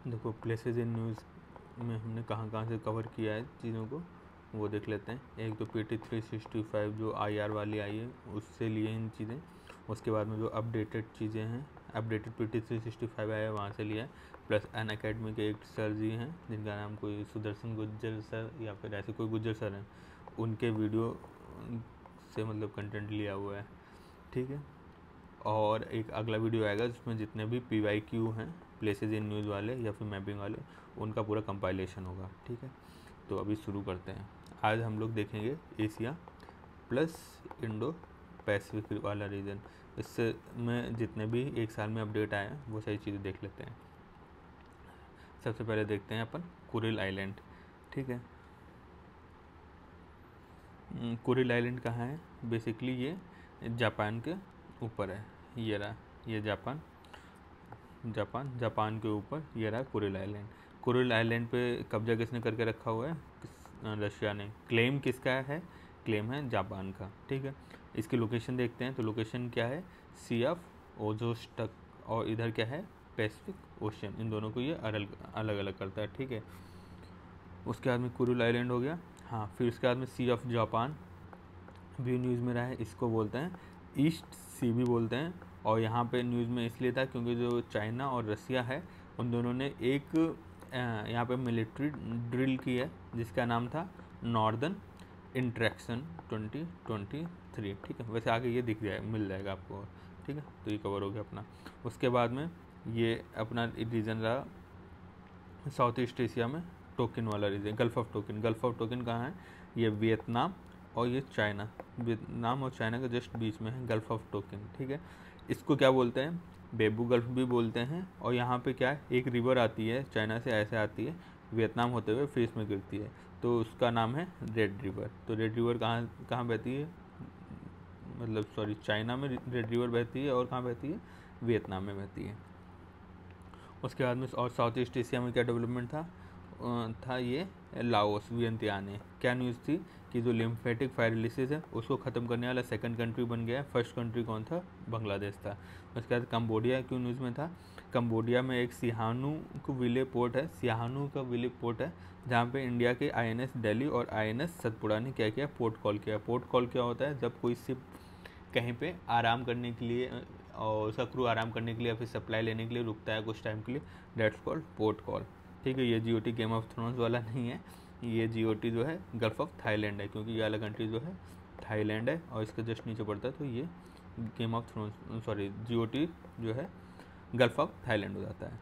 देखो places in news में हमने कहाँ कहाँ से कवर किया है चीज़ों को, वो देख लेते हैं। एक तो PT365 जो IR वाली आई है उससे लिए इन चीज़ें। उसके बाद में जो अपडेटेड चीज़ें हैं, अपडेटेड PT365 आया है वहाँ से लिया है। प्लस अनअकैडमी के एक सर जी हैं जिनका नाम कोई सुदर्शन गुज्जर सर या फिर ऐसे कोई गुज्जर सर हैं, उनके वीडियो से मतलब कंटेंट लिया हुआ है, ठीक है। और एक अगला वीडियो आएगा जिसमें जितने भी PYQ हैं प्लेसेस इन न्यूज़ वाले या फिर मैपिंग वाले, उनका पूरा कंपाइलेशन होगा, ठीक है। तो अभी शुरू करते हैं। आज हम लोग देखेंगे एशिया प्लस इंडो पैसिफिक वाला रीजन। इससे में जितने भी एक साल में अपडेट आए हैं वो सही चीज़ें देख लेते हैं। सबसे पहले देखते हैं अपन कुरिल आइलैंड, ठीक है। कुरिल आइलैंड कहाँ है? बेसिकली ये जापान के ऊपर है। ये रहा, ये जापान के ऊपर ये रहा कुरिल आइलैंड। कुरिल आइलैंड पे कब्जा किसने करके रखा हुआ है? रशिया ने। क्लेम किसका है? क्लेम है जापान का, ठीक है। इसकी लोकेशन देखते हैं, तो लोकेशन क्या है? सी ऑफ ओजोस्टक, और इधर क्या है? Pacific ocean. इन दोनों को ये अलग अलग करता है, ठीक है। उसके बाद में कुरिल आइलैंड हो गया। हाँ, फिर उसके बाद में सी ऑफ जापान भी न्यूज़ में रहा है। इसको बोलते हैं ईस्ट सी भी बोलते हैं। और यहाँ पे न्यूज़ में इसलिए था क्योंकि जो चाइना और रसिया है उन दोनों ने एक यहाँ पे मिलिट्री ड्रिल की है जिसका नाम था नॉर्दर्न इंट्रैक्शन 2023, ठीक है। वैसे आगे ये दिख मिल जाएगा आपको, ठीक है। तो ये कवर हो गया अपना। उसके बाद में ये अपना रीजन रहा साउथ ईस्ट एशिया में टोकिन वाला region, Gulf of Tonkin. Gulf of Tonkin कहाँ है? ये वियतनाम और ये चाइना, वियतनाम और चाइना के जस्ट बीच में है गल्फ ऑफ टोकिन, ठीक है। इसको क्या बोलते हैं? बेबू गल्फ भी बोलते हैं। और यहाँ पे क्या है, एक रिवर आती है चाइना से, ऐसे आती है वियतनाम होते हुए फिर इसमें गिरती है, तो उसका नाम है रेड रिवर। तो रेड रिवर कहाँ कहाँ बहती है? मतलब सॉरी, चाइना में रेड रिवर बहती है और कहाँ बहती है? वियतनाम में बहती है। उसके बाद में और साउथ ईस्ट एशिया में क्या डेवलपमेंट था ये लाओस, वियंतियान। क्या न्यूज़ थी कि जो लिम्फेटिक फाइब्रोसिस है उसको ख़त्म करने वाला सेकंड कंट्री बन गया है। फर्स्ट कंट्री कौन था? बांग्लादेश था। उसके बाद कंबोडिया क्यों न्यूज़ में था? कंबोडिया में एक सिहानू का विले पोर्ट है, सिहानू का विले पोर्ट है, जहाँ पे इंडिया के INS दिल्ली और INS सतपुड़ा ने क्या किया? पोर्ट कॉल किया। पोर्ट कॉल क्या होता है? जब कोई शिप कहीं पे आराम करने के लिए और उसका क्रू आराम करने के लिए या फिर सप्लाई लेने के लिए रुकता है कुछ टाइम के लिए, डेट्स कॉल्ड पोर्ट कॉल, ठीक है। ये GOT गेम ऑफ थ्रोन्स वाला नहीं है, ये GOT जो है गल्फ ऑफ थाईलैंड है, क्योंकि ये वाला कंट्री जो है थाईलैंड है और इसके जस्ट नीचे पड़ता है, तो ये game of thrones sorry GOT जो है गल्फ ऑफ थाईलैंड हो जाता है।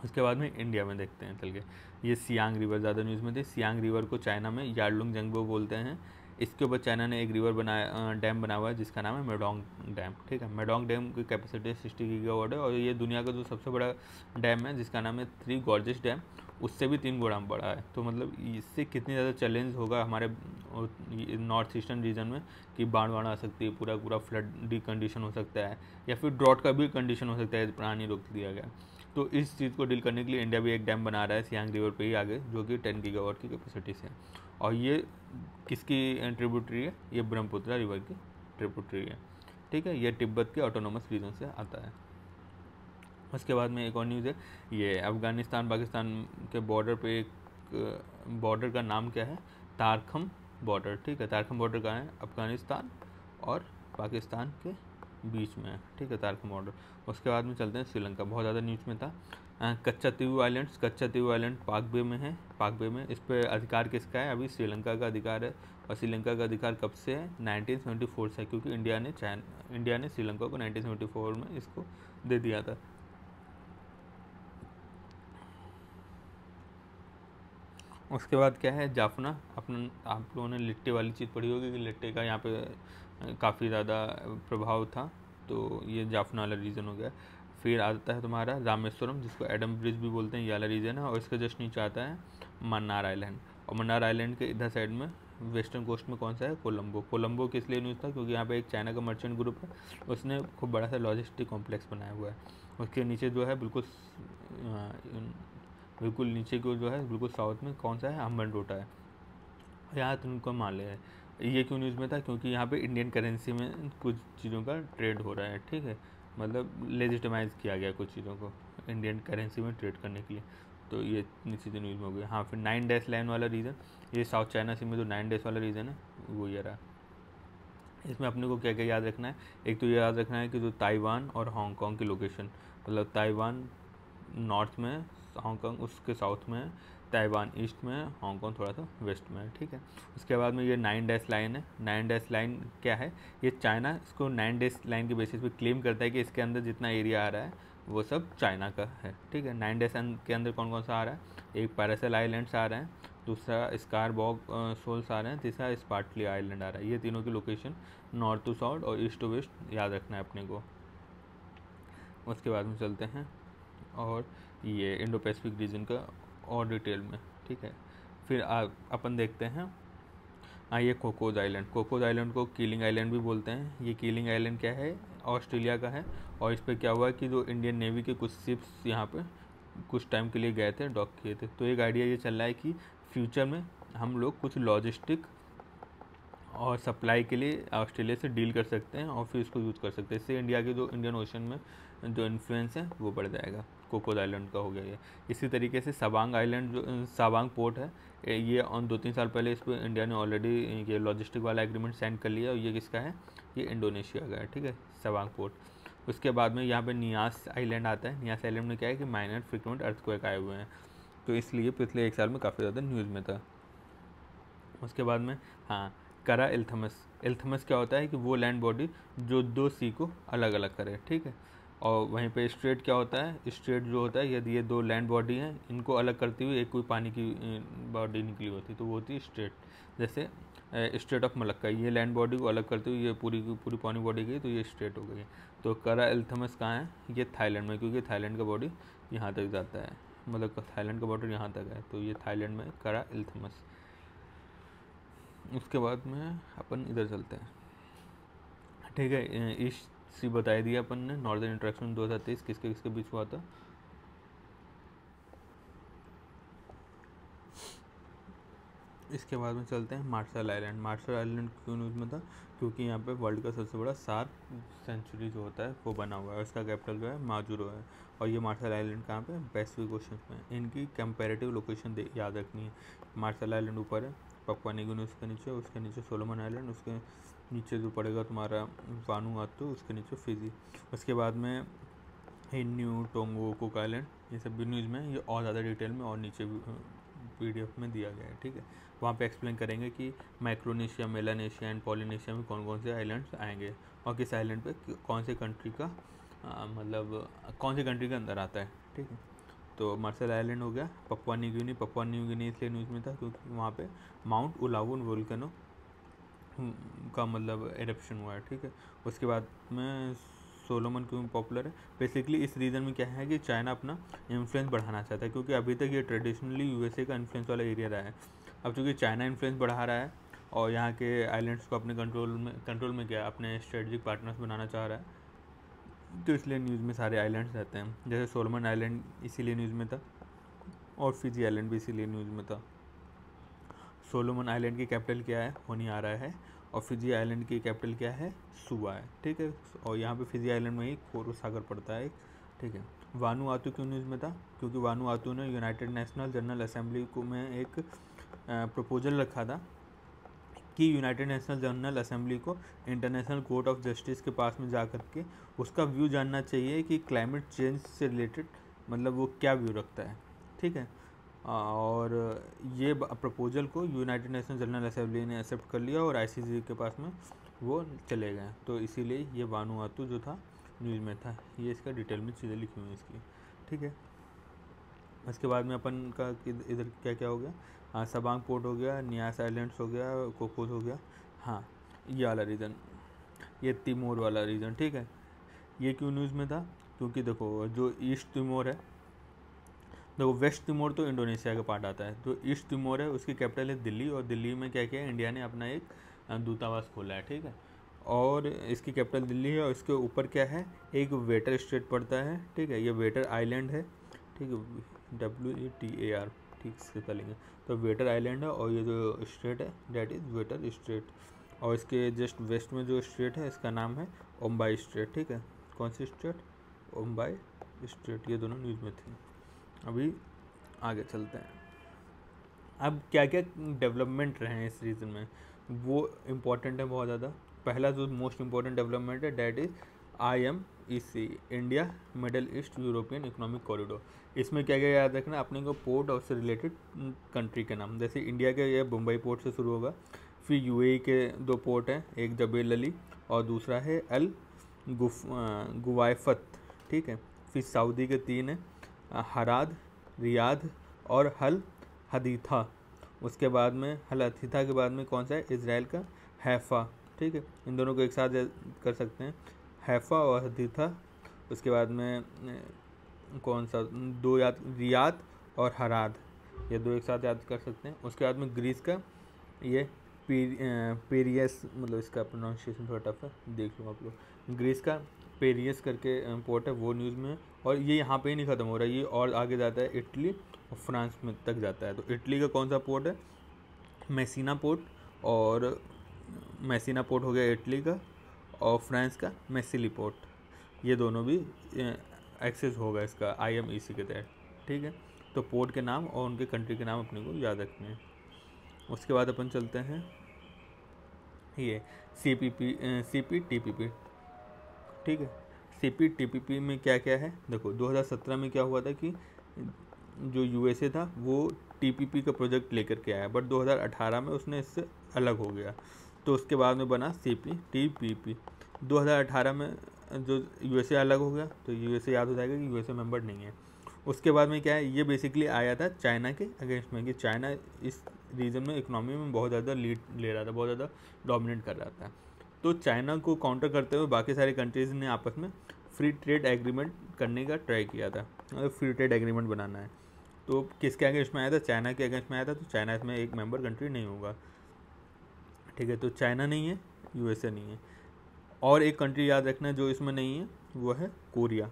उसके बाद में इंडिया में देखते हैं चल के, ये सियांग रिवर ज़्यादा न्यूज़ में थी। सियांग रिवर को चाइना में यार्लुंग जंगबो बोलते हैं। इसके ऊपर चाइना ने एक रिवर बनाया, डैम बना हुआ है जिसका नाम है मेडोंग डैम, ठीक है। मेडोंग डैम की कैपेसिटी 60 गीगावाट है और ये दुनिया का जो सबसे बड़ा डैम है जिसका नाम है 3 गॉर्जेस डैम, उससे भी 3 गुना बड़ा है। तो मतलब इससे कितनी ज़्यादा चैलेंज होगा हमारे नॉर्थ ईस्टर्न रीजन में कि बाढ़ आ सकती है, पूरा पूरा फ्लड कंडीशन हो सकता है, या फिर ड्रॉट का भी कंडीशन हो सकता है, पानी रोक दिया गया। तो इस चीज़ को डील करने के लिए इंडिया भी एक डैम बना रहा है सियांग रिवर पे ही आगे, जो कि 10 गीगावाट की कैपेसिटी से है। और ये किसकी ट्रिब्यूटरी है? ये ब्रह्मपुत्र रिवर की ट्रिब्यूटरी है, ठीक है। ये तिब्बत के ऑटोनोमस रीजन से आता है। उसके बाद में एक और न्यूज़ है, ये अफ़गानिस्तान पाकिस्तान के बॉर्डर पे एक बॉर्डर का नाम क्या है? तारखम बॉर्डर, ठीक है। तारखम बॉर्डर कहाँ है? अफ़गानिस्तान और पाकिस्तान के बीच में है, ठीक है, तारखम बॉर्डर। उसके बाद में चलते हैं श्रीलंका, बहुत ज़्यादा न्यूज़ में था। कच्चा तीवू आइलैंड्स, कच्चा तीवू आइलैंड पाक बे में है। पाक बे में इस पर अधिकार किसका है? अभी श्रीलंका का अधिकार है। और श्रीलंका का अधिकार कब से है? 1974 से, क्योंकि इंडिया ने श्रीलंका को 1974 में इसको दे दिया था। उसके बाद क्या है? जाफना। अपना आप लोगों ने लिट्टे वाली चीज़ पढ़ी होगी कि लिट्टे का यहाँ पे काफ़ी ज़्यादा प्रभाव था, तो ये जाफना वाला रीजन हो गया। फिर आता है तुम्हारा रामेश्वरम, जिसको एडम ब्रिज भी बोलते हैं, ये वाला रीजन है। और इसके जस्ट नीचे आता है मन्नार आइलैंड। और मन्नार आइलैंड के इधर साइड में वेस्टर्न कोस्ट में कौन सा है? कोलंबो। कोलंबो किस लिए न्यूज़ था? क्योंकि यहाँ पे एक चाइना का मर्चेंट ग्रुप है, उसने खूब बड़ा सा लॉजिस्टिक कॉम्प्लेक्स बनाया हुआ है। उसके नीचे जो है बिल्कुल नीचे को जो है बिल्कुल साउथ में कौन सा है? हम्बनटोटा है। यहाँ तुमको माले है। ये क्यों न्यूज़ में था? क्योंकि यहाँ पे इंडियन करेंसी में कुछ चीज़ों का ट्रेड हो रहा है, ठीक है। मतलब लेजिटिमाइज किया गया कुछ चीज़ों को इंडियन करेंसी में ट्रेड करने के लिए। तो ये इतनी चीज़ें न्यूज़ में हो गई। हाँ, फिर 9 डैश लाइन वाला रीज़न, ये साउथ चाइना सी में जो 9 डैश वाला रीज़न है वो ये रहा। इसमें अपने को क्या क्या याद रखना है, एक तो ये याद रखना है कि जो ताइवान और हांगकांग की लोकेशन, मतलब ताइवान नॉर्थ में, हांगकांग उसके साउथ में, ताइवान ईस्ट में, हांगकांग थोड़ा सा वेस्ट में है, ठीक है। उसके बाद में ये 9 डैश लाइन है। 9 डैश लाइन क्या है, ये चाइना इसको 9 डैश लाइन के बेसिस पे क्लेम करता है कि इसके अंदर जितना एरिया आ रहा है वो सब चाइना का है, ठीक है। 9 डैश के अंदर कौन कौन सा आ रहा है, एक पैरासेल आइलैंड्स आ रहे हैं, दूसरा स्कारबॉग सोल्स आ रहे हैं, तीसरा स्पार्टली आइलैंड आ रहा है। ये तीनों की लोकेशन नॉर्थ टू साउथ और ईस्ट टू वेस्ट याद रखना है अपने को। उसके बाद में चलते हैं और ये इंडो पैसिफिक रीजन का और डिटेल में, ठीक है। फिर अपन देखते हैं ये कोकोज आइलैंड। कोकोज आइलैंड को कीलिंग आइलैंड भी बोलते हैं। ये कीलिंग आइलैंड क्या है, ऑस्ट्रेलिया का है। और इस पर क्या हुआ कि जो इंडियन नेवी के कुछ शिप्स यहाँ पे कुछ टाइम के लिए गए थे, डॉक किए थे। तो एक आइडिया ये चल रहा है कि फ्यूचर में हम लोग कुछ लॉजिस्टिक और सप्लाई के लिए ऑस्ट्रेलिया से डील कर सकते हैं और फिर इसको यूज़ कर सकते हैं। इससे इंडिया के जो इंडियन ओशन में जो इन्फ्लुएंस है वो बढ़ जाएगा। कोकोज आइलैंड का हो गया ये। इसी तरीके से सबांग आइलैंड जो सबांग पोर्ट है, ये 2-3 साल पहले इस पर इंडिया ने ऑलरेडी ये लॉजिस्टिक वाला एग्रीमेंट साइन कर लिया और ये किसका है, ये इंडोनेशिया का है, ठीक है, सबांग पोर्ट। उसके बाद में यहाँ पे नियास आइलैंड आता है। नियास आइलैंड में क्या है कि माइनर फ्रिक्वेंट अर्थक्वेक आए हुए हैं, तो इसलिए पिछले 1 साल में काफ़ी ज़्यादा न्यूज़ में था। उसके बाद में हाँ, करा इल्थमस। इल्थमस क्या होता है कि वो लैंड बॉडी जो 2 सी को अलग अलग करे, ठीक है। और वहीं पे स्ट्रेट क्या होता है, स्ट्रेट जो होता है यदि ये 2 लैंड बॉडी हैं, इनको अलग करती हुई एक कोई पानी की बॉडी निकली होती तो वो होती है स्ट्रेट। जैसे स्ट्रेट ऑफ मलक्का, ये लैंड बॉडी को अलग करते हुए ये पूरी की पूरी पानी बॉडी गई तो ये स्ट्रेट हो गई। तो करा इल्थमस कहाँ है, ये थाईलैंड में, क्योंकि थाईलैंड का बॉडी यहाँ तक जाता है, मतलब थाईलैंड का बॉर्डर यहाँ तक है, तो ये थाईलैंड में करा इल्थमस। उसके बाद में अपन इधर चलते हैं, ठीक है। ईस्ट सी बताई दिया अपन ने। नॉर्दर्न इंटरेक्शन 2023 किसके किसके बीच हुआ था। इसके बाद में चलते हैं मार्शल आइलैंड। मार्शल आइलैंड क्यों न्यूज़ में था, क्योंकि यहाँ पे वर्ल्ड का सबसे बड़ा शार्क सेंचुरी जो होता है वो बना हुआ है। उसका कैपिटल जो है माजुरो है। और ये मार्शल आइलैंड कहाँ पे, पैसिफिक ओशन में। इनकी कंपैरेटिव लोकेशन याद रखनी है। मार्शल आइलैंड ऊपर है, पपुआ न्यू गिनी उसके नीचे, उसके नीचे सोलोमन आइलैंड, उसके नीचे जो पड़ेगा तुम्हारा वानुआतू, उसके नीचे फिजी। उसके बाद में हिन्यू, टोंगो, कुक आइलैंड, ये सब भी न्यूज़ में। ये और ज़्यादा डिटेल में और नीचे PDF में दिया गया है, ठीक है। वहाँ पे एक्सप्लेन करेंगे कि माइक्रोनेशिया, मेलानेशिया एंड पॉलिनेशिया में कौन कौन से आइलैंड्स आएंगे और किस आइलैंड पे कौन से कंट्री का मतलब कौन सी कंट्री के अंदर आता है, ठीक है। तो मार्शल आइलैंड हो गया। Papua New Guinea, Papua New Guinea इसलिए न्यूज़ में था क्योंकि वहाँ पे माउंट उलावुन वोल्केनो का मतलब एरप्शन हुआ है, ठीक है। उसके बाद में सोलोमन क्यों पॉपुलर है, बेसिकली इस रीज़न में क्या है कि चाइना अपना इन्फ्लुएंस बढ़ाना चाहता है, क्योंकि अभी तक ये ट्रेडिशनली USA का इन्फ्लुएंस वाला एरिया रहा है। अब चूँकि चाइना इन्फ्लुएंस बढ़ा रहा है और यहाँ के आइलैंड्स को अपने कंट्रोल में क्या अपने स्ट्रेटजिक पार्टनर्स बनाना चाह रहा है, तो इसलिए न्यूज़ में सारे आइलैंड्स रहते हैं। जैसे सोलोमन आइलैंड इसीलिए न्यूज़ में था और फिजी आइलैंड भी इसीलिए न्यूज़ में था। सोलोमन आइलैंड की कैपिटल क्या है, होनियारा है। और फिजी आइलैंड की कैपिटल क्या है, सुबा है, ठीक है। और यहाँ पे फिजी आइलैंड में ही कोरो सागर पड़ता है, ठीक है। वानुआतू क्यों न्यूज़ में था, क्योंकि वानुआतू ने यूनाइटेड नेशनल जनरल असेंबली को में एक प्रपोजल रखा था कि यूनाइटेड नेशनल जनरल असेंबली को इंटरनेशनल कोर्ट ऑफ जस्टिस के पास में जा कर के उसका व्यू जानना चाहिए कि क्लाइमेट चेंज से रिलेटेड मतलब वो क्या व्यू रखता है, ठीक है। और ये प्रपोजल को यूनाइटेड नेशन जनरल असेंबली ने एक्सेप्ट कर लिया और ICC के पास में वो चले गए। तो इसीलिए ये वानुआतू जो था न्यूज़ में था। ये इसका डिटेल में चीज़ें लिखी हुई हैं इसकी, ठीक है। इसके बाद में अपन का इधर क्या क्या हो गया, हाँ, सबांग पोर्ट हो गया, नियास आइलैंड्स हो गया, कोकोस हो गया। हाँ, ये वाला रीजन, ये तिमोर वाला रीजन, ठीक है। ये क्यों न्यूज़ में था, क्योंकि देखो जो ईस्ट तिमोर है, देखो वेस्ट तिमोर तो इंडोनेशिया का पार्ट आता है, जो ईस्ट तिमोर है उसकी कैपिटल है दिल्ली। और दिल्ली में क्या किया है, इंडिया ने अपना एक दूतावास खोला है, ठीक है। और इसकी कैपिटल दिल्ली है और इसके ऊपर क्या है, एक वेटर स्टेट पड़ता है, ठीक है। ये वेटर आइलैंड है, ठीक है, WETAR, ठीक से स्पेलिंग है। तो वेटर आइलैंड है और ये जो स्टेट है डैट इज़ वेटर स्टेट। और इसके जस्ट वेस्ट में जो स्टेट है इसका नाम है ओम्बाई स्टेट, ठीक है। कौन सी स्टेट, ओम्बाई स्ट्रेट, ये दोनों न्यूज़ में थे। अभी आगे चलते हैं। अब क्या क्या डेवलपमेंट रहे हैं इस रीजन में, वो इम्पोर्टेंट है बहुत ज़्यादा। पहला जो मोस्ट इम्पोर्टेंट डेवलपमेंट है that is IMEC, India middle east European economic corridor. इसमें क्या क्या याद रखना अपने को, पोर्ट और से रिलेटेड कंट्री के नाम, जैसे इंडिया के ये मुंबई पोर्ट से शुरू होगा, फिर UAE के 2 पोर्ट हैं, एक जबेल अली और दूसरा है अल गुवाइफत, ठीक है। फिर सऊदी के 3 हैं, हराद, रियाद और हल हदीथा। उसके बाद में हल हदीथा के बाद में कौन सा है, इसराइल का हैफ़ा, ठीक है। इन दोनों को एक साथ कर सकते हैं, हैफ़ा और हदीथा। उसके बाद में कौन सा, 2 याद, रियाद और हराद, ये 2 एक साथ याद कर सकते हैं। उसके बाद में ग्रीस का ये पेरियस, मतलब इसका प्रोनाउंसिएशन थोड़ा टफ है, देख लो आप लोग। ग्रीस का पेरियस करके पोर्ट है, वो न्यूज़ में है। और ये यहाँ पे ही नहीं ख़त्म हो रहा है, ये और आगे जाता है इटली और फ्रांस में तक जाता है। तो इटली का कौन सा पोर्ट है, मैसीना पोर्ट, और मैसीना पोर्ट हो गया इटली का, और फ्रांस का मैसिली पोर्ट, ये दोनों भी एक्सेस होगा इसका IMEC के तहत, ठीक है। तो पोर्ट के नाम और उनके कंट्री के नाम अपने को याद रखने हैं। उसके बाद अपन चलते हैं ये CPTPP, ठीक है। CPTPP में क्या क्या है, देखो 2017 में क्या हुआ था कि जो USA था वो TPP का प्रोजेक्ट लेकर के आया, बट 2018 में उसने इससे अलग हो गया, तो उसके बाद में बना CPTPP। 2018 में जो USA अलग हो गया, तो USA याद हो जाएगा कि USA मेंबर नहीं है। उसके बाद में क्या है, ये बेसिकली आया था चाइना के अगेंस्ट में, कि चाइना इस रीजन में इकोनॉमी में बहुत ज़्यादा लीड ले रहा था, बहुत ज़्यादा डोमिनेट कर रहा था। तो चाइना को काउंटर करते हुए बाकी सारे कंट्रीज़ ने आपस में फ्री ट्रेड एग्रीमेंट करने का ट्राई किया था, मतलब फ्री ट्रेड एग्रीमेंट बनाना है। तो किसके अगेंस्ट में आया था, चाइना के अगेंस्ट में आया था। तो चाइना इसमें एक मेंबर कंट्री नहीं होगा, ठीक है। तो चाइना नहीं है, USA नहीं है। और एक कंट्री याद रखना जो इसमें नहीं है, वो है कोरिया,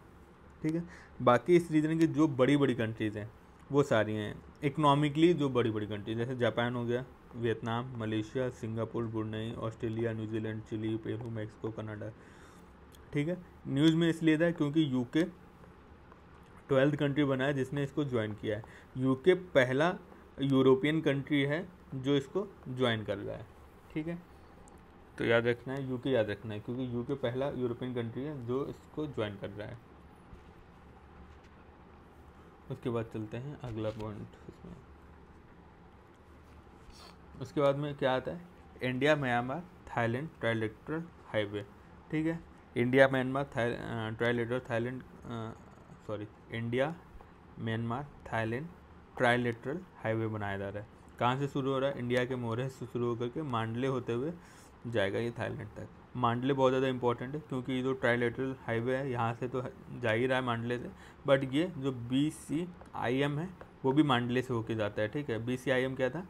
ठीक है। बाकी इस रीजन की जो बड़ी बड़ी कंट्रीज़ हैं वो सारी हैं इकोनॉमिकली, जो बड़ी बड़ी कंट्रीज, जैसे जापान हो गया, Vietnam, Malaysia, Singapore, Brunei, Australia, New Zealand, Chile, Peru, Mexico, Canada, ठीक है। न्यूज़ में इसलिए था क्योंकि UK 12th कंट्री बना है जिसने इसको ज्वाइन किया है। UK पहला यूरोपियन कंट्री है जो इसको ज्वाइन कर रहा है, ठीक है। तो याद रखना है, UK याद रखना है, क्योंकि UK पहला यूरोपियन कंट्री है जो इसको ज्वाइन कर रहा है। उसके बाद चलते हैं अगला पॉइंट इसमें। उसके बाद में क्या आता है, India Myanmar Thailand trilateral highway, ठीक है। India Myanmar trilateral Thailand, sorry, India Myanmar Thailand trilateral highway बनाया जा रहा है। कहाँ से शुरू हो रहा है, इंडिया के मोरहे से शुरू होकर के मांडले होते हुए जाएगा ये थाईलैंड तक। मांडले बहुत ज़्यादा इंपॉर्टेंट है क्योंकि ये जो ट्राइलेटरल हाईवे है यहाँ से तो जा ही रहा है मांडले से, बट ये जो BCIM है वो भी मांडले से होके जाता है, ठीक है। BCIM क्या था,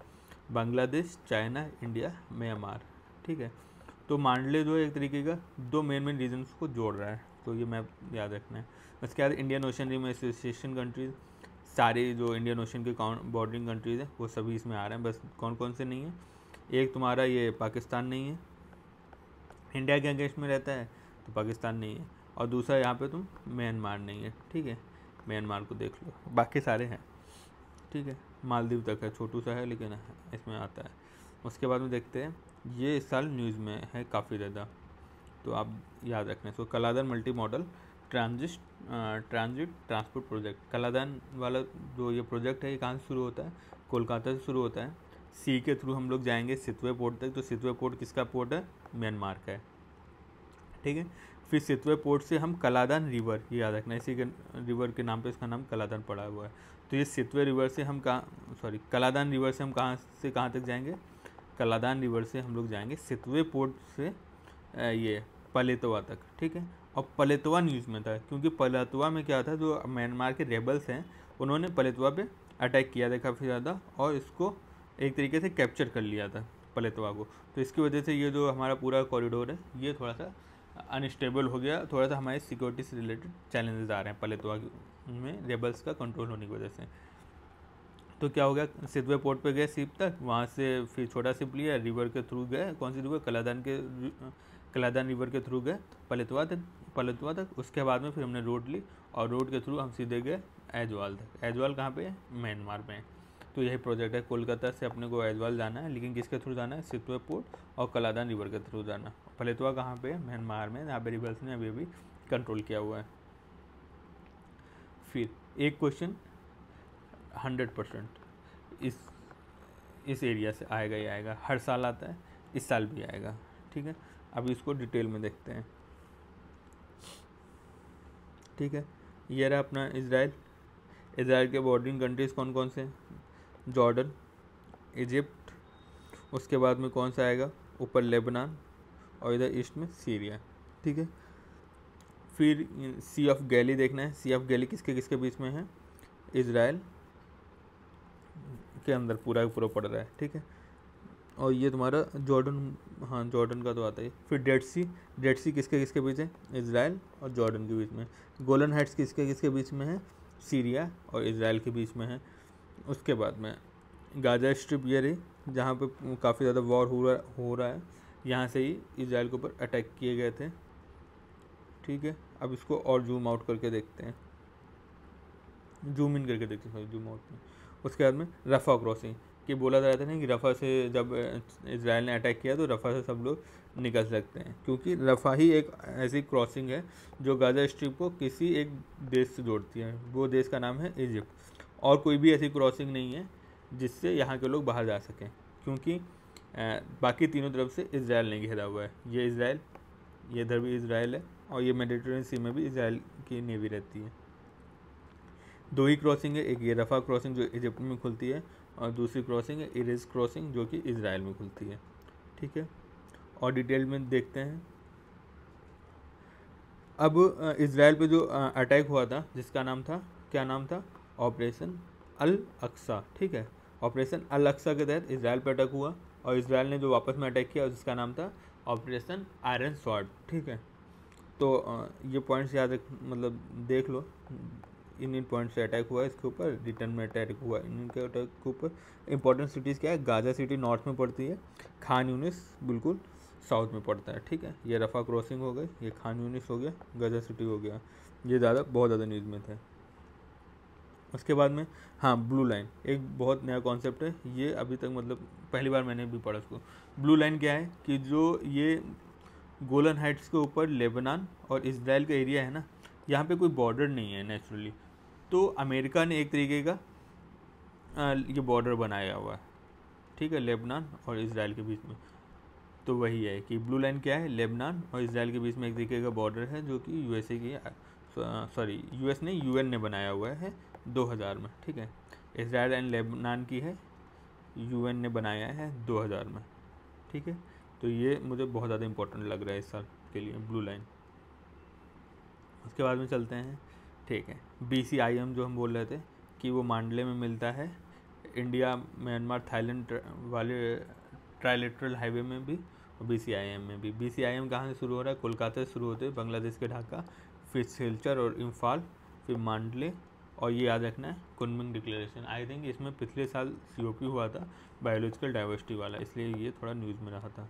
बांग्लादेश, चाइना, इंडिया, म्यांमार, ठीक है। तो मांडले जो है एक तरीके का 2 मेन रीजन्स को जोड़ रहा है, तो ये मैप याद रखना है। उसके बाद Indian Ocean Rim Association countries, सारे जो इंडियन ओशन के बॉर्डरिंग कंट्रीज़ हैं वो सभी इसमें आ रहे हैं। बस कौन कौन से नहीं है, एक तुम्हारा ये पाकिस्तान नहीं है, इंडिया के अगेंस्ट में रहता है तो पाकिस्तान नहीं है, और दूसरा यहाँ पे तुम म्यांमार नहीं है, ठीक है। म्यांमार को देख लो, बाकी सारे हैं, ठीक है। मालदीव तक है, छोटू सा है लेकिन इसमें आता है। उसके बाद में देखते हैं, ये इस साल न्यूज़ में है काफ़ी ज़्यादा, तो आप याद रखना इसको। Kaladan multi modal transit transport project, Kaladan वाला जो ये प्रोजेक्ट है ये कहाँ से शुरू होता है, कोलकाता से शुरू होता है। सी के थ्रू हम लोग जाएंगे सितवे पोर्ट तक, तो सितवे पोर्ट किसका पोर्ट है, म्यांमार का है, ठीक है। फिर सितवे पोर्ट से हम कलादान रिवर, ये याद रखना, इसी के रिवर के नाम पे इसका नाम कलादान पड़ा हुआ है। तो ये सितवे रिवर से हम कलादान रिवर से हम कहाँ तक जाएंगे, कलादान रिवर से हम लोग जाएंगे सितवे पोर्ट से ये पलेतवा तक, ठीक है। और पलेतवा न्यूज़ में था क्योंकि पलेतवा में क्या था, जो म्यांमार के रेबल्स हैं उन्होंने पलेतवा पे अटैक किया था काफ़ी ज़्यादा, और इसको एक तरीके से कैप्चर कर लिया था पलेतवा को। तो इसकी वजह से ये जो हमारा पूरा कॉरिडोर है ये थोड़ा सा अनस्टेबल हो गया, थोड़ा सा हमारे सिक्योरिटी से रिलेटेड चैलेंजेस आ रहे हैं पलेतवा में रेबल्स का कंट्रोल होने की वजह से। तो क्या हो गया, सितवे पोर्ट पे गए शिप तक, वहाँ से फिर छोटा शिप लिया, रिवर के थ्रू गए, कौन सी रिवर, कलादान रिवर के थ्रू गए पलेतवा तक। उसके बाद में फिर हमने रोड ली और रोड के थ्रू हम सीधे गए ऐजवाल तक। ऐजवाल कहाँ पे है? म्यांमार में है। तो यही प्रोजेक्ट है, कोलकाता से अपने को ऐजवाल जाना है, लेकिन किसके थ्रू जाना है? सितवे पोर्ट और कलादान रिवर के थ्रू जाना। फलेतवा कहाँ पे है? म्यांमार में, जहाँ पे रिबल्स ने अभी अभी कंट्रोल किया हुआ है। फिर एक क्वेश्चन 100% इस एरिया से आएगा ही आएगा, हर साल आता है, इस साल भी आएगा, ठीक है। अभी इसको डिटेल में देखते हैं, ठीक है। ये रहा अपना इजराइल। इजराइल के बॉर्डरिंग कंट्रीज कौन कौन से हैं? जॉर्डन, इजिप्ट, उसके बाद में कौन सा आएगा? ऊपर लेबनान, और इधर ईस्ट में सीरिया, ठीक है। फिर सी ऑफ गैली देखना है। सी ऑफ गैली किसके किसके बीच में है? इजराइल के अंदर पूरा पूरा पड़ रहा है, ठीक है। और ये तुम्हारा जॉर्डन, हाँ जॉर्डन का तो आता है। फिर डेड सी किसके किसके बीच है? इजराइल और जॉर्डन के बीच में। गोलन हाइट्स किसके किसके बीच में है? सीरिया और इजराइल के बीच में है। उसके बाद में गाजा स्ट्रिप ये रही, जहाँ पे काफ़ी ज़्यादा वॉर हो रहा है, यहाँ से ही इजराइल के ऊपर अटैक किए गए थे, ठीक है। अब इसको और जूम आउट करके देखते हैं, जूम इन करके देखते हैं, सॉरी जूम आउट में। उसके बाद में रफ़ा क्रॉसिंग, कि बोला जा रहा था ना कि रफ़ा से जब इजराइल ने अटैक किया तो रफ़ा से सब लोग निकल सकते हैं, क्योंकि रफ़ा ही एक ऐसी क्रॉसिंग है जो गाजा स्ट्रिप को किसी एक देश से जोड़ती है। वो देश का नाम है इजिप्ट। और कोई भी ऐसी क्रॉसिंग नहीं है जिससे यहाँ के लोग बाहर जा सकें, क्योंकि बाकी तीनों तरफ से इजराइल ने घेरा हुआ है। ये इजराइल, ये इधर भी इजराइल है, और ये मेडिटेरेनियन सी में भी इजराइल की नेवी रहती है। दो ही क्रॉसिंग है, एक ये रफ़ा क्रॉसिंग जो इजिप्ट में खुलती है, और दूसरी क्रॉसिंग है इरेज क्रॉसिंग जो कि इजराइल में खुलती है, ठीक है। और डिटेल में देखते हैं। अब इजराइल पे जो अटैक हुआ था, जिसका नाम था, क्या नाम था? ऑपरेशन अल अक्सा, ठीक है। ऑपरेशन अल अक्सा के तहत इजराइल पे अटैक हुआ, और इजराइल ने जो वापस में अटैक किया जिसका नाम था ऑपरेशन आयरन स्वॉर्ड, ठीक है। तो ये पॉइंट्स याद मतलब देख लो, इन पॉइंट से अटैक हुआ इसके ऊपर, रिटर्न में अटैक हुआ इनके अटैक के ऊपर। इंपॉर्टेंट सिटीज़ क्या है? गाजा सिटी नॉर्थ में पड़ती है, खान यूनिस बिल्कुल साउथ में पड़ता है, ठीक है। ये रफ़ा क्रॉसिंग हो गई, ये खान यूनिस हो गया, गाजा सिटी हो गया, ये बहुत ज़्यादा न्यूज़ में थे। उसके बाद में हाँ, ब्लू लाइन एक बहुत नया कॉन्सेप्ट है, ये अभी तक मतलब पहली बार मैंने भी पढ़ा इसको। ब्लू लाइन क्या है कि जो ये गोलन हाइट्स के ऊपर लेबनान और इजराइल का एरिया है ना, यहाँ पे कोई बॉर्डर नहीं है नेचुरली, तो अमेरिका ने एक तरीके का ये बॉर्डर बनाया हुआ है, ठीक है, लेबनान और इजराइल के बीच में। तो वही है कि ब्लू लाइन क्या है? लेबनान और इजराइल के बीच में एक तरीके का बॉर्डर है, जो कि यूएसए की, सॉरी यूएस ने, यूएन ने बनाया हुआ है 2000 में, ठीक है। इजराइल एंड लेबनान की है, यूएन ने बनाया है 2000 में, ठीक है। तो ये मुझे बहुत ज़्यादा इंपॉर्टेंट लग रहा है इस साल के लिए, ब्लू लाइन। उसके बाद में चलते हैं, ठीक है। BCIM जो हम बोल रहे थे कि वो मांडले में मिलता है, इंडिया म्यांमार थाईलैंड वाले ट्राइलेटरल हाईवे में भी, और BCIM में भी। BCIM कहाँ से शुरू हो रहा है? कोलकाता से शुरू होते हैं, बांग्लादेश के ढाका, फिर सिलचर और इम्फाल, फिर मांडले, और ये याद रखना है कुनमिंग डिक्लेरेशन। आई थिंक इसमें पिछले साल COP हुआ था बायोलॉजिकल डाइवर्सिटी वाला, इसलिए ये थोड़ा न्यूज़ में रहा था।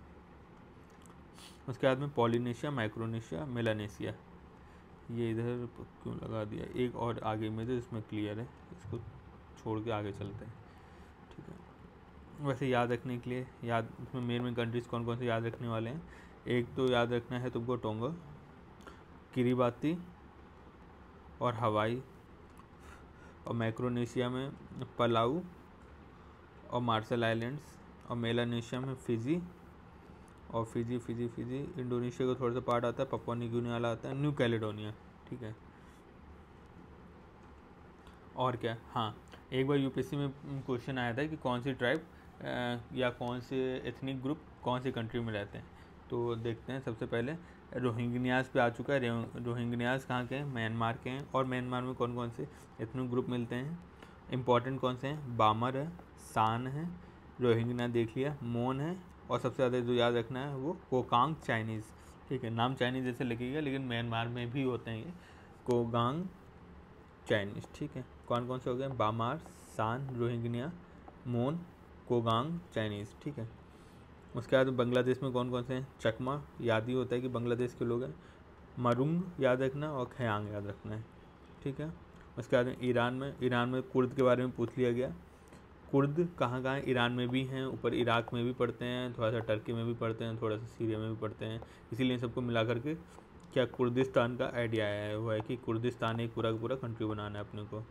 उसके बाद में पॉलिनेशिया, माइक्रोनेशिया, मेलानेशिया, ये इधर क्यों लगा दिया? एक और आगे में जो इसमें क्लियर है, इसको छोड़ के आगे चलते हैं, ठीक है। वैसे याद रखने के लिए, याद इसमें मेन कंट्रीज़ कौन कौन से याद रखने वाले हैं? एक तो याद रखना है तुमको टोंगा, किरीबाती और हवाई, और माइक्रोनेशिया में पलाऊ और मार्शल आइलैंड्स, और मेलानेशिया में फिजी और फिजी, इंडोनेशिया का थोड़ा सा पार्ट आता है, पपुआ न्यू गिनी वाला आता है, न्यू कैलेडोनिया, ठीक है। और क्या, हाँ, एक बार UPSC में क्वेश्चन आया था कि कौन सी ट्राइब या कौन से एथनिक ग्रुप कौन सी कंट्री में रहते हैं। तो देखते हैं, सबसे पहले रोहिंग्यास पे आ चुका है। रोहिंग्यास कहाँ के हैं? म्यांमार के हैं। और म्यांमार में कौन कौन से एथनिक ग्रुप मिलते हैं? इंपॉर्टेंट कौन से हैं? बामर है, सान है, रोहिंग्या देख लिया, मोन है, और सबसे ज़्यादा जो याद रखना है वो कोकांग चाइनीज़, ठीक है। नाम चाइनीज़ जैसे लगेगा, लेकिन म्यांमार में भी होते हैं ये कोगांग चाइनीज़, ठीक है। कौन कौन से हो गए? बामार, सान, रोहिंग्या, मोन, कोगांग चाइनीज़, ठीक है। उसके बाद बांग्लादेश में कौन कौन से हैं? चकमा, याद ही होता है कि बांग्लादेश के लोग हैं। मरुंग याद रखना, और खयांग याद रखना है, ठीक है। उसके बाद में ईरान में कुर्द के बारे में पूछ लिया गया। कुर्द कहाँ कहाँ है? ईरान में भी हैं, ऊपर इराक में भी पढ़ते हैं, थोड़ा सा टर्की में भी पढ़ते हैं, थोड़ा सा सीरिया में भी पढ़ते हैं। इसीलिए सबको मिला करके क्या कुर्दिस्तान का आइडिया आया है, वो है कि कुर्दिस्तान एक पूरा का पूरा कंट्री बनाना है अपने को,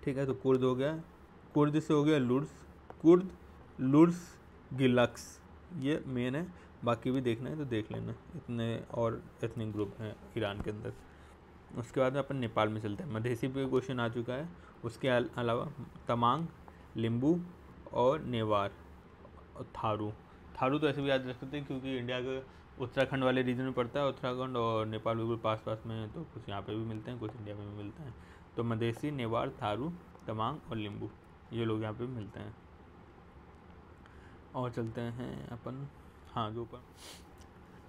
ठीक है। तो कुर्द हो गया, कुर्द से हो गया लुर्स, कुर्द, लुर्स, गिलक्स, ये मेन है। बाकी भी देखना है तो देख लेना, इतने और एथनिक ग्रुप हैं ईरान के अंदर। उसके बाद में अपन नेपाल में चलते हैं। मधेसी पे क्वेश्चन आ चुका है। उसके अलावा तमांग, लिम्बू और नेवार और थारू। थारू तो ऐसे भी याद रख सकते हैं क्योंकि इंडिया के उत्तराखंड वाले रीजन में पड़ता है, उत्तराखंड और नेपाल बिल्कुल पास पास में है, तो कुछ यहाँ पे भी मिलते हैं, कुछ इंडिया में भी मिलते हैं। तो मधेसी, नेवार, थारू, तमांग और लिम्बू, ये लोग यहाँ पे मिलते हैं। और चलते हैं अपन हाँ जो ऊपर,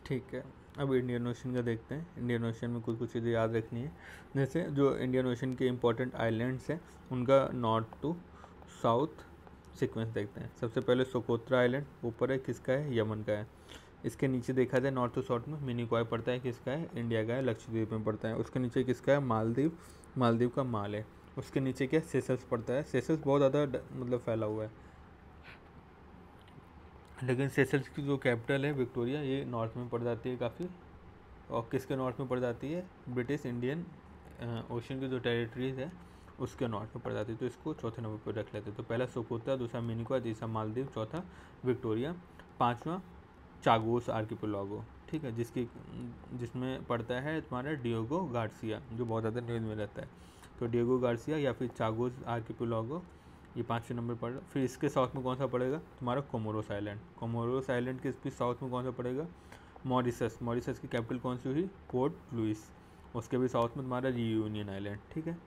ठीक है। अब इंडियन ओशन का देखते हैं। इंडियन ओशन में कुछ कुछ चीज़ें याद रखनी है। जैसे जो इंडियन ओशन के इंपॉर्टेंट आइलैंड्स हैं उनका नॉर्थ टू साउथ सीक्वेंस देखते हैं। सबसे पहले सोकोत्रा आइलैंड ऊपर है, किसका है? यमन का है। इसके नीचे देखा जाए नॉर्थ टू साउथ में मिनिकॉय पड़ता है, किसका है? इंडिया का है, लक्षद्वीप में पड़ता है। उसके नीचे किसका है? मालदीव, मालदीव का माल है। उसके नीचे क्या? सेशल्स पड़ता है। सेशल्स बहुत ज़्यादा मतलब फैला हुआ है, लेकिन सेशल्स की जो कैपिटल है विक्टोरिया, ये नॉर्थ में पड़ जाती है काफ़ी। और किसके नॉर्थ में पड़ जाती है? ब्रिटिश इंडियन ओशन की जो टेरिटरीज है उसके नॉर्थ में पड़ जाती है। तो इसको चौथे नंबर पर रख लेते हैं। तो पहला सोकोत्रा, दूसरा मिनिकॉय, तीसरा मालदीव, चौथा विक्टोरिया, पाँचवा चागोस आर्किपेलागो, ठीक है, जिसमें पड़ता है तुम्हारा डिएगो गार्सिया, जो बहुत ज़्यादा न्यूज़ में रहता है। तो डिएगो गार्सिया या फिर चागोस आर्किपेलागो, ये 5वें नंबर पर। फिर इसके साउथ में कौन सा पड़ेगा? तुम्हारा कोमोरोस आइलैंड। कोमोरोस आइलैंड के भी साउथ में कौन सा पड़ेगा? मॉरिशस। मॉरिशस की कैपिटल कौन सी हुई? Port Louis. उसके भी साउथ में तुम्हारा रियूनियन आइलैंड, ठीक है।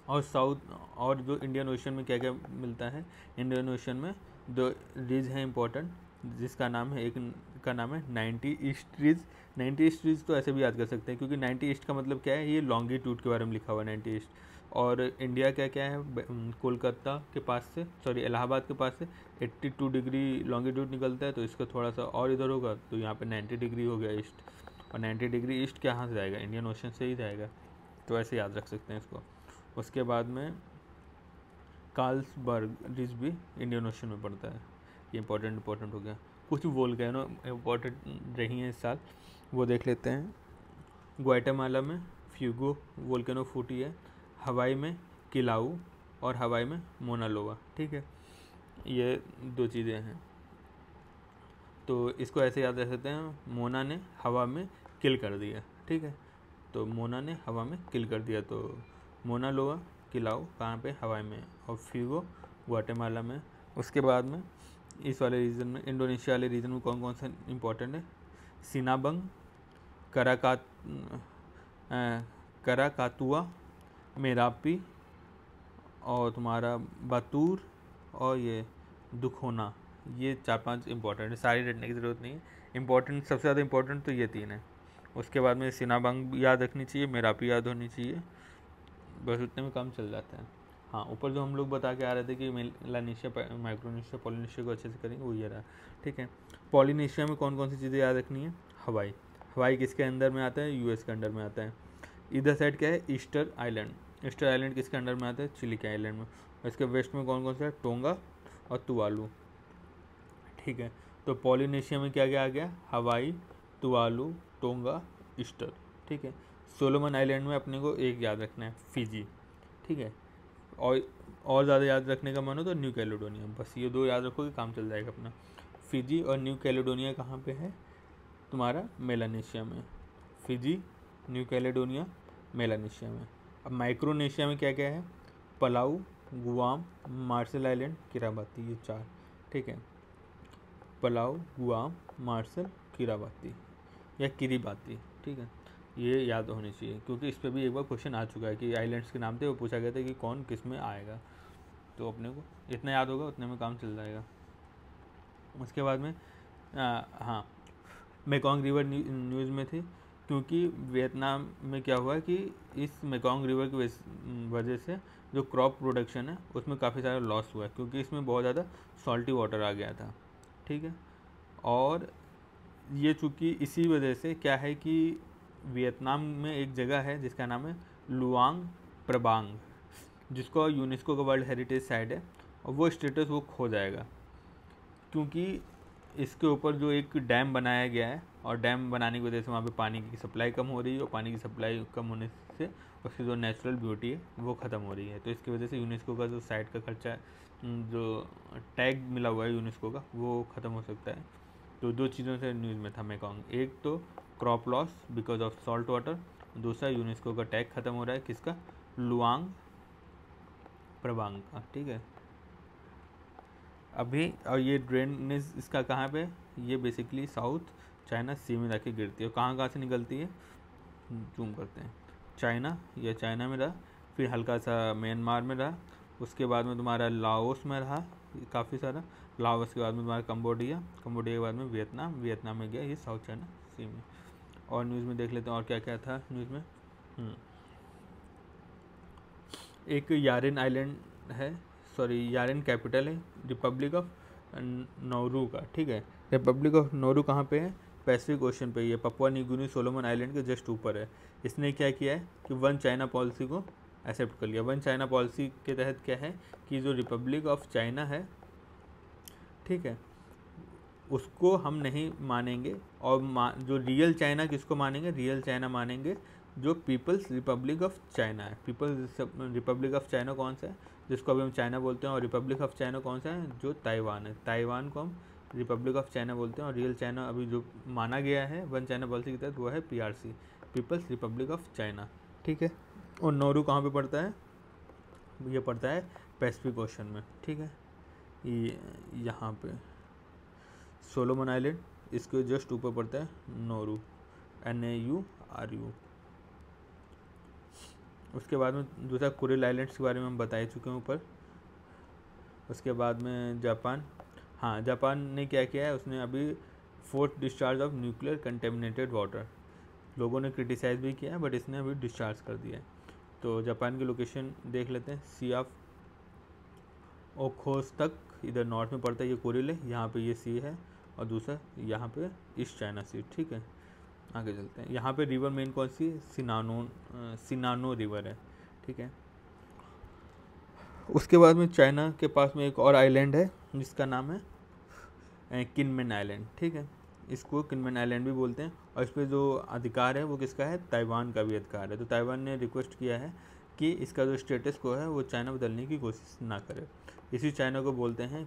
और साउथ और जो इंडियन ओशन में क्या क्या मिलता है? इंडियन ओशन में दो रीज हैं इंपॉर्टेंट, जिसका नाम है, एक का नाम है 90 ईस्ट रीज। 90 ईस्ट रीज तो ऐसे भी याद कर सकते हैं क्योंकि 90 ईस्ट का मतलब क्या है? ये लॉन्गिट्यूड के बारे में लिखा हुआ है 90 ईस्ट। और इंडिया क्या क्या है? कोलकाता के पास से, सॉरी इलाहाबाद के पास से 82 डिग्री लॉन्गिट्यूड निकलता है, तो इसका थोड़ा सा और इधर होगा तो यहाँ पे 90 डिग्री हो गया ईस्ट। और 90 डिग्री ईस्ट कहाँ से जाएगा? इंडियन ओशन से ही जाएगा, तो ऐसे याद रख सकते हैं इसको। उसके बाद में कार्लसबर्ग रिज भी इंडियन ओशन में पड़ता है, ये इंपॉर्टेंट हो गया। कुछ वोल्केनो इंपॉर्टेंट रही हैं इस साल, वो देख लेते हैं। ग्वाटेमाला में फ्यूगो वोल्केनो फूटी है, हवाई में किलाऊ और हवाई में मोना लोआ, ठीक है। ये दो चीज़ें हैं, तो इसको ऐसे याद रख सकते हैं, मोना ने हवा में किल कर दिया, ठीक है। तो मोना ने हवा में किल कर दिया, तो मोना लोआ किलाऊ कहाँ पे? हवाई में। और फ्यूगो ग्वाटेमाला में। उसके बाद में इस वाले रीजन में, इंडोनेशिया वाले रीजन में कौन कौन सा इंपॉर्टेंट है? सिनाबंग, कराकातुआ, मेरापी और तुम्हारा बातूर और ये दुखोना, ये 4-5 इंपॉर्टेंट है। सारी रटने की ज़रूरत नहीं है, इंपॉर्टेंट सबसे ज़्यादा इंपॉर्टेंट तो ये 3 है। उसके बाद में सिनाबंग याद रखनी चाहिए, मेरापी याद होनी चाहिए, बस उतने में काम चल जाता है। हाँ, ऊपर जो हम लोग बता के आ रहे थे कि मेलानेशिया, माइक्रोनेशिया, पॉलिनेशिया को अच्छे से करेंगे, वो ये रहा, ठीक है। पॉलिनेशिया में कौन कौन सी चीज़ें याद रखनी है? हवाई। हवाई किसके अंदर में आता है? यूएस के अंडर में आता है। इधर साइड क्या है? Easter island. ईस्टर आइलैंड किसके अंडर में आता है? चिली के आइलैंड में। इसके वेस्ट में कौन कौन सा है? टोंगा और तुवालू, ठीक है। तो पॉलिनेशिया में क्या क्या आ गया? हवाई, तुवालू, टोंगा, ईस्टर, ठीक है। सोलोमन आइलैंड में अपने को एक याद रखना है, फिजी, ठीक है। और ज़्यादा याद रखने का मन हो तो न्यू कैलेडोनिया, बस ये 2 याद रखोगे काम चल जाएगा अपना। फिजी और न्यू कैलेडोनिया कहाँ पे है? तुम्हारा मेलानेशिया में। फिजी, न्यू कैलेडोनिया, मेलानेशिया में। अब माइक्रोनेशिया में क्या क्या है? पलाऊ, गुआम, मार्शल आइलैंड, किराबाती, ये 4, ठीक है। पलाऊ, गुआम, मार्शल, किराबाती या किरीबाती, ठीक है। ये याद होनी चाहिए क्योंकि इस पर भी एक बार क्वेश्चन आ चुका है कि आइलैंड्स के नाम थे, वो पूछा गया था कि कौन किस में आएगा, तो अपने को इतना याद होगा उतने में काम चल जाएगा। उसके बाद में हाँ, मेकॉन्ग रिवर न्यूज़ में थी क्योंकि वियतनाम में क्या हुआ कि इस मेकॉन्ग रिवर की वजह से जो क्रॉप प्रोडक्शन है उसमें काफ़ी सारा लॉस हुआ है क्योंकि इसमें बहुत ज़्यादा सॉल्टी वाटर आ गया था, ठीक है। और ये चूँकि इसी वजह से क्या है कि वियतनाम में एक जगह है जिसका नाम है लुआंग प्रबांग, जिसको यूनेस्को का वर्ल्ड हेरिटेज साइट है, और वो स्टेटस वो खो जाएगा क्योंकि इसके ऊपर जो एक डैम बनाया गया है, और डैम बनाने की वजह से वहाँ पे पानी की सप्लाई कम हो रही है, और पानी की सप्लाई कम होने से उसकी जो नेचुरल ब्यूटी है वो ख़त्म हो रही है। तो इसकी वजह से यूनेस्को का जो साइट का खर्चा, जो टैग मिला हुआ है यूनेस्को का, वो ख़त्म हो सकता है। तो दो चीज़ों से न्यूज़ में था मेकॉन्ग, एक तो crop loss because of salt water, दूसरा यूनेस्को का टैग ख़त्म हो रहा है किसका, लुआंग प्रबांग का। ठीक है, अभी और ये ड्रेनेज इसका कहाँ पे, ये बेसिकली साउथ चाइना सी में जाके गिरती है। और कहाँ से निकलती है, जूम करते हैं, चाइना, या चाइना में रहा, फिर हल्का सा म्यांमार में रहा, उसके बाद में तुम्हारा लाओस में रहा काफ़ी सारा, लाओस के बाद में तुम्हारा कंबोडिया, कंबोडिया के बाद में वियतनाम, वियतनाम में गया ये साउथ चाइना सी में। और न्यूज़ में देख लेते हैं और क्या क्या था न्यूज़ में। एक यारेन आइलैंड है, सॉरी यारेन कैपिटल है रिपब्लिक ऑफ नौरू का। ठीक है, रिपब्लिक ऑफ नौरू कहाँ पे है, पैसिफिक ओशन पे, ये Papua New Guinea Solomon island के जस्ट ऊपर है। इसने क्या किया है कि वन चाइना पॉलिसी को एक्सेप्ट कर लिया। वन चाइना पॉलिसी के तहत क्या है कि जो रिपब्लिक ऑफ चाइना है, ठीक है, उसको हम नहीं मानेंगे, और जो रियल चाइना किसको मानेंगे, रियल चाइना मानेंगे जो पीपल्स रिपब्लिक ऑफ चाइना है। पीपल्स रिपब्लिक ऑफ चाइना कौन सा है, जिसको अभी हम चाइना बोलते हैं, और रिपब्लिक ऑफ चाइना कौन सा है, जो ताइवान है। ताइवान को हम रिपब्लिक ऑफ चाइना बोलते हैं, और रियल चाइना अभी जो माना गया है वन चाइना पॉलिसी के तहत वो है PRC, People's Republic of China. ठीक है, और नौरू कहाँ पे पड़ता है, ये पड़ता है पैसिफिक ओशन में। ठीक है, ये यहाँ पे सोलोमन आइलैंड, इसके जस्ट ऊपर पड़ता है नौरू, NAURU। उसके बाद में दूसरा कुरिल आइलैंड्स के बारे में हम बता ही चुके हैं ऊपर। उसके बाद में जापान, हाँ जापान ने क्या किया है, उसने अभी 4th discharge of nuclear contaminated water, लोगों ने क्रिटिसाइज भी किया है बट इसने अभी डिस्चार्ज कर दिया है। तो जापान की लोकेशन देख लेते हैं, सी ऑफ ओखोत्सक इधर नॉर्थ में पड़ता है, ये कुरिल है, यहाँ पे ये सी है, और दूसरा यहाँ पे ईस्ट चाइना सी। ठीक है, आगे चलते हैं। यहाँ पे रिवर मेन कौन सी, सिनानो रिवर है। ठीक है, उसके बाद में चाइना के पास में एक और आइलैंड है जिसका नाम है किनमेन आइलैंड। ठीक है, इसको किनमेन आइलैंड भी बोलते हैं, और इस पर जो अधिकार है वो किसका है, ताइवान का भी अधिकार है। तो ताइवान ने रिक्वेस्ट किया है कि इसका जो स्टेटस को है वो चाइना बदलने की कोशिश ना करे। इसी चाइना को बोलते हैं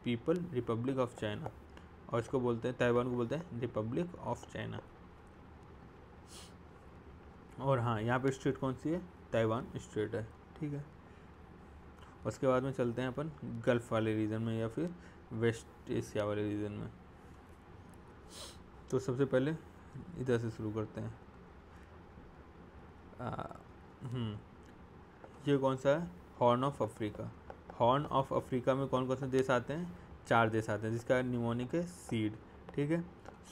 पीपल रिपब्लिक ऑफ चाइना, और इसको बोलते हैं, ताइवान को बोलते हैं रिपब्लिक ऑफ चाइना। और हाँ, यहाँ पे स्टेट कौन सी है, ताइवान स्टेट है। ठीक है, उसके बाद में चलते हैं अपन गल्फ़ वाले रीजन में या फिर वेस्ट एशिया वाले रीजन में। तो सबसे पहले इधर से शुरू करते हैं। ये कौन सा है, horn of Africa. Horn of Africa में कौन कौन से देश आते हैं, 4 देश आते हैं, जिसका निमोनिक है सीड। ठीक है,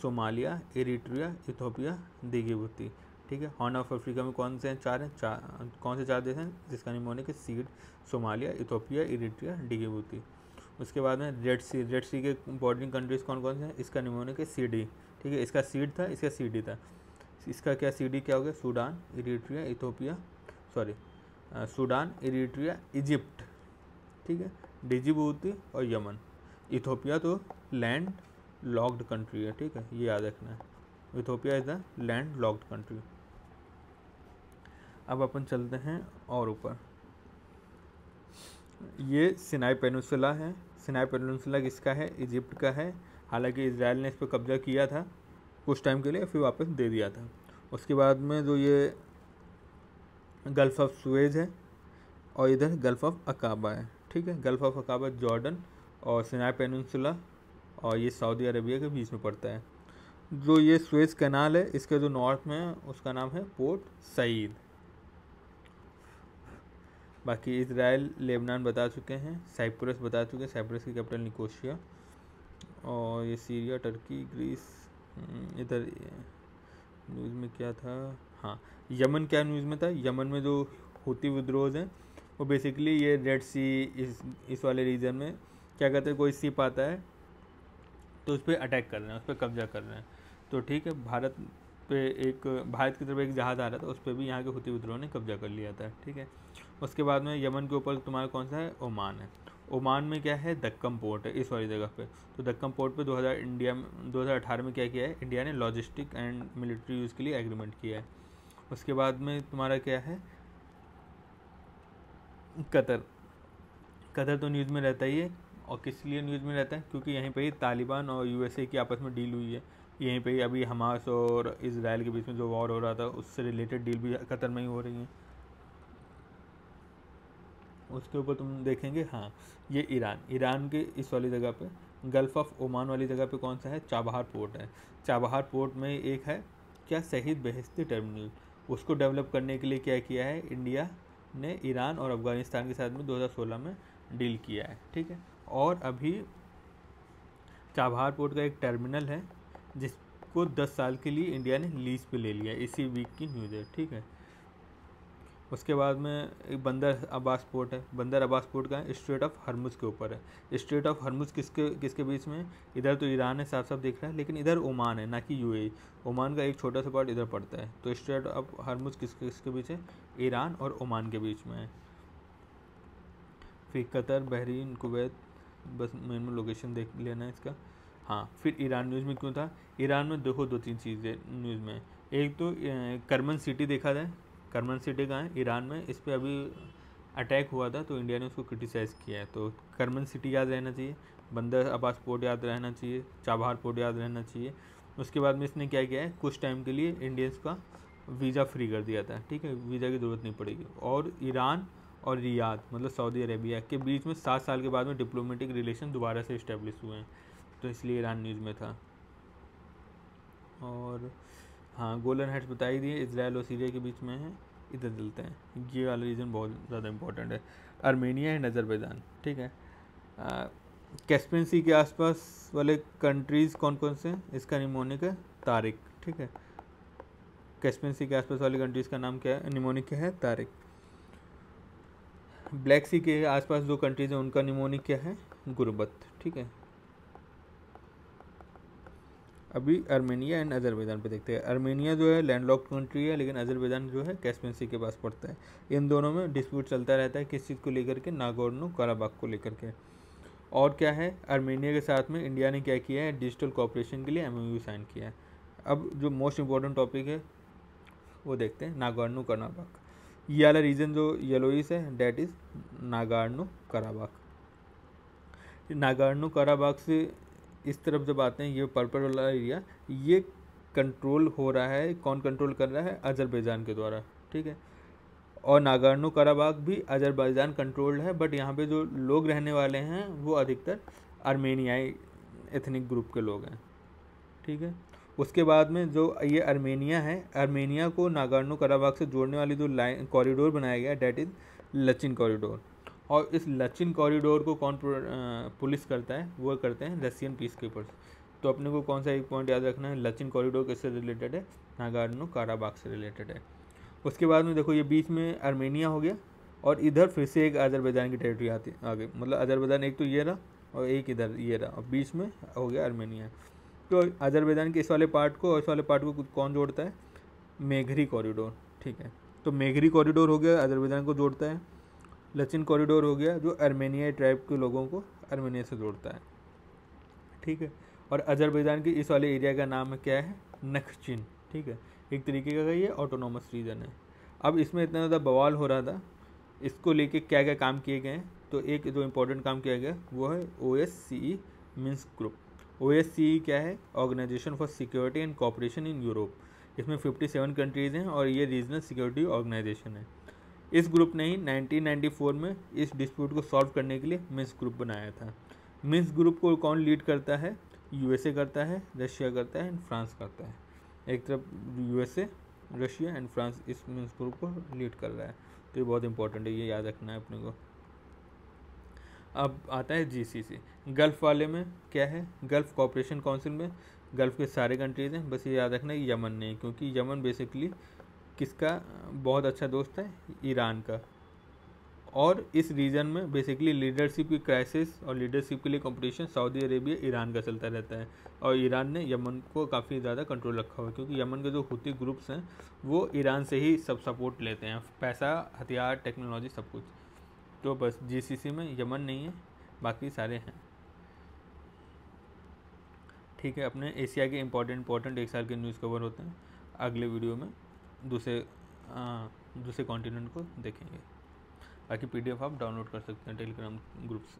सोमालिया, इरिट्रिया, इथोपिया, डिजिबूटी। ठीक है, हॉर्न ऑफ अफ्रीका में कौन से हैं, 4 हैं, कौन से 4 देश हैं, जिसका निमोनिक है सीड, सोमालिया, इथोपिया, इरिट्रिया, डिजिबूटी। उसके बाद में रेड सी के बॉर्डरिंग कंट्रीज कौन कौन से हैं, इसका निमोनिक है CD। ठीक है, इसका सीड था, इसका CD था, इसका क्या CD क्या हो गया, Sudan, Eritrea, Ethiopia, Sudan, Eritrea, Egypt. ठीक है, डिजिबूटी और यमन। इथोपिया तो लैंड लॉक्ड कंट्री है। ठीक है, ये याद रखना है, Ethiopia is the land locked country. अब अपन चलते हैं और ऊपर, ये सिनाई पेनिनसुला है। सिनाई पेनिनसुला किसका है, इजिप्ट का है। हालांकि इजराइल ने इस पर कब्जा किया था कुछ टाइम के लिए, फिर वापस दे दिया था। उसके बाद में जो ये गल्फ़ ऑफ सुएज है, और इधर गल्फ़ ऑफ अकाबा है। ठीक है, गल्फ़ ऑफ अकाबा जॉर्डन और सिनाई पेनिनसुला और ये सऊदी अरबिया के बीच में पड़ता है। जो ये सुएज कैनाल है, इसके जो नॉर्थ में है उसका नाम है पोर्ट सईद। बाकी इजराइल, लेबनान बता चुके हैं, साइप्रस बता चुके हैं, साइप्रस की कैपिटल निकोशिया, और ये सीरिया, टर्की, ग्रीस। इधर न्यूज़ में क्या था, हाँ यमन क्या न्यूज़ में था, यमन में जो हुती विद्रोह हैं वो बेसिकली ये रेड सी इस वाले रीजन में क्या कहते हैं, कोई शिप आता है तो उस पर अटैक कर रहे हैं, उस पर कब्जा कर रहे हैं। तो ठीक है, भारत की तरफ एक जहाज़ आ रहा था, उस पर भी यहाँ के हुती विद्रोह ने कब्जा कर लिया था। ठीक है, उसके बाद में यमन के ऊपर तुम्हारा कौन सा है, ओमान है। ओमान में क्या है, दक्कम पोर्ट है इस वाली जगह पे। तो दक्कम पोर्ट पे 2018 में क्या किया है, इंडिया ने लॉजिस्टिक एंड मिलिट्री यूज़ के लिए एग्रीमेंट किया है। उसके बाद में तुम्हारा क्या है, कतर तो न्यूज़ में रहता ही है। और किस लिए न्यूज़ में रहता है, क्योंकि यहीं पे ही तालिबान और यूएसए की आपस में डील हुई है। यहीं पे ही अभी हमास और इजराइल के बीच में जो वॉर हो रहा था, उससे रिलेटेड डील भी कतर में ही हो रही है। उसके ऊपर तुम देखेंगे, हाँ, ये ईरान के इस वाली जगह पे, गल्फ ऑफ ओमान वाली जगह पे कौन सा है, चाबहार पोर्ट है। चाबहार पोर्ट में एक है क्या, शहीद बेहेश्ती टर्मिनल। उसको डेवलप करने के लिए क्या किया है, इंडिया ने ईरान और अफगानिस्तान के साथ में 2016 में डील किया है। ठीक है, और अभी चाबहार पोर्ट का एक टर्मिनल है जिसको 10 साल के लिए इंडिया ने लीज पे ले लिया है, इसी वीक की न्यूज़ है। ठीक है, उसके बाद में एक बंदर अब्बास पोर्ट है। बंदर अब्बास पोर्ट का स्ट्रेट ऑफ हरमुज के ऊपर है। स्ट्रेट ऑफ हरमुज किसके बीच में, इधर तो ईरान है, साफ साफ दिख रहा है, लेकिन इधर ओमान है, ना कि यूएई। ओमान का एक छोटा सा पार्ट इधर पड़ता है। तो स्ट्रेट ऑफ हरमुज किसके बीच है, ईरान और ओमान के बीच में है। फिर कतर, बहरीन, कुवैत, बस मेन में लोकेशन देख लेना है इसका। हाँ, फिर ईरान न्यूज़ में क्यों था, ईरान में देखो 2-3 चीज़ें न्यूज़ में। एक तो करमन सिटी देखा जाए, करमन सिटी कहाँ है, ईरान में। इस पर अभी अटैक हुआ था, तो इंडिया ने उसको क्रिटिसाइज़ किया है। तो करमन सिटी याद रहना चाहिए, बंदर अब्बास पोर्ट याद रहना चाहिए, चाबहार पोर्ट याद रहना चाहिए। उसके बाद में इसने क्या किया है, कुछ टाइम के लिए इंडियंस का वीज़ा फ्री कर दिया था। ठीक है, वीज़ा की ज़रूरत नहीं पड़ेगी। और ईरान और रियाद मतलब सऊदी अरेबिया के बीच में 7 साल के बाद में डिप्लोमेटिक रिलेशन दोबारा से इस्टेब्लिश हुए हैं, तो इसलिए ईरान न्यूज़ में था। और हाँ, गोलन हाइट्स बता ही दिए, इजराइल और सीरिया के बीच में है। इधर चलते हैं, ये वाला रीजन बहुत ज़्यादा इंपॉर्टेंट है, आर्मेनिया एंड अजरबैजान। ठीक है, कैस्पियन सी के आसपास वाले कंट्रीज़ कौन कौन से हैं, इसका निमोनिक है तारिक। ठीक है, कैस्पियन सी के आसपास वाली कंट्रीज़ का नाम क्या है, निमोनिक है तारिक। ब्लैक सी के आसपास जो कंट्रीज़ हैं उनका निमोनिक क्या है, गुरबत। ठीक है, अभी आर्मेनिया एंड अजरबैजान पे देखते हैं। आर्मेनिया जो है लैंडलॉक्ड कंट्री है, लेकिन अजरबैजान जो है कैस्पियन सी के पास पड़ता है। इन दोनों में डिस्प्यूट चलता रहता है, किस चीज़ को लेकर के, नागोर्नो कराबाख को लेकर के। और क्या है, आर्मेनिया के साथ में इंडिया ने क्या किया है, डिजिटल कोऑपरेशन के लिए एमओयू साइन किया है। अब जो मोस्ट इंपॉर्टेंट टॉपिक है वो देखते हैं, नागोर्नो कराबाख। ये वाला रीजन जो येलोइस है, that is Nagorno Karabakh. Nagorno Karabakh से इस तरफ जब आते हैं, ये पर्पल वाला एरिया, ये कंट्रोल हो रहा है, कौन कंट्रोल कर रहा है, अजरबैजान के द्वारा। ठीक है, और नागोर्नो कराबाख भी अजरबैजान कंट्रोल्ड है, बट यहाँ पे जो लोग रहने वाले हैं वो अधिकतर आर्मेनियाई एथनिक ग्रुप के लोग हैं। ठीक है, उसके बाद में जो ये आर्मेनिया है, आर्मेनिया को नागोर्नो कराबाख से जोड़ने वाली जो लाइन कॉरिडोर बनाया गया, डेट इज़ लचिन कॉरिडोर। और इस लचिन कॉरिडोर को कौन पुलिस करता है, वो करते हैं रशियन पीस कीपर्स। तो अपने को कौन सा एक पॉइंट याद रखना है, लचिन कॉरिडोर किससे रिलेटेड है, नागोर्नो कराबाख से रिलेटेड है। उसके बाद में देखो, ये बीच में आर्मेनिया हो गया, और इधर फिर से एक अजरबैजान की टेरिटरी आती आ गई, मतलब अजरबैजान एक तो ये रहा और एक इधर ये रहा, और बीच में हो गया आर्मेनिया। तो अजरबैजान के इस वाले पार्ट को और इस वाले पार्ट को कौन जोड़ता है, मेघरी कॉरिडोर। ठीक है, तो मेघरी कॉरिडोर हो गया, अजरबैजान को जोड़ता है। लचिन कॉरिडोर हो गया, जो आर्मेनियाई ट्राइब के लोगों को आर्मेनिया से जोड़ता है। ठीक है, और अजरबैजान के इस वाले एरिया का नाम क्या है, नखचिन। ठीक है, एक तरीके का ये ऑटोनोमस रीजन है। अब इसमें इतना ज़्यादा बवाल हो रहा था, इसको लेके क्या क्या काम किए गए हैं, तो एक जो इम्पोर्टेंट काम किया गया वो है OSCE मिन्स्क ग्रुप। OSCE क्या है, Organization for Security and Cooperation in Europe. इसमें 57 कंट्रीज़ हैं और ये रीजनल सिक्योरिटी ऑर्गेनाइजेशन है। इस ग्रुप ने ही 1994 में इस डिस्प्यूट को सॉल्व करने के लिए मिन्स्क ग्रुप बनाया था। मिन्स्क ग्रुप को कौन लीड करता है, USA करता है, रशिया करता है एंड फ्रांस करता है। एक तरफ USA, रशिया एंड फ्रांस इस मिन्स्क ग्रुप को लीड कर रहा है, तो ये बहुत इंपॉर्टेंट है, ये याद रखना है अपने को। अब आता है GCC, गल्फ़ वाले में क्या है, गल्फ़ कोऑपरेशन काउंसिल में गल्फ़ के सारे कंट्रीज़ हैं, बस ये याद रखना है यमन नहीं, क्योंकि यमन बेसिकली किसका बहुत अच्छा दोस्त है, ईरान का। और इस रीजन में बेसिकली लीडरशिप की क्राइसिस और लीडरशिप के लिए कंपटीशन सऊदी अरेबिया ईरान का चलता रहता है, और ईरान ने यमन को काफ़ी ज़्यादा कंट्रोल रखा हुआ है, क्योंकि यमन के जो हुती ग्रुप्स हैं वो ईरान से ही सब सपोर्ट लेते हैं, पैसा, हथियार, टेक्नोलॉजी, सब कुछ। तो बस जीसीसी में यमन नहीं है, बाकी सारे हैं। ठीक है, अपने एशिया के इंपॉर्टेंट एक साल के न्यूज़ कवर होते हैं। अगले वीडियो में दूसरे कॉन्टिनेंट को देखेंगे। बाकी पीडीएफ आप डाउनलोड कर सकते हैं टेलीग्राम ग्रुप से।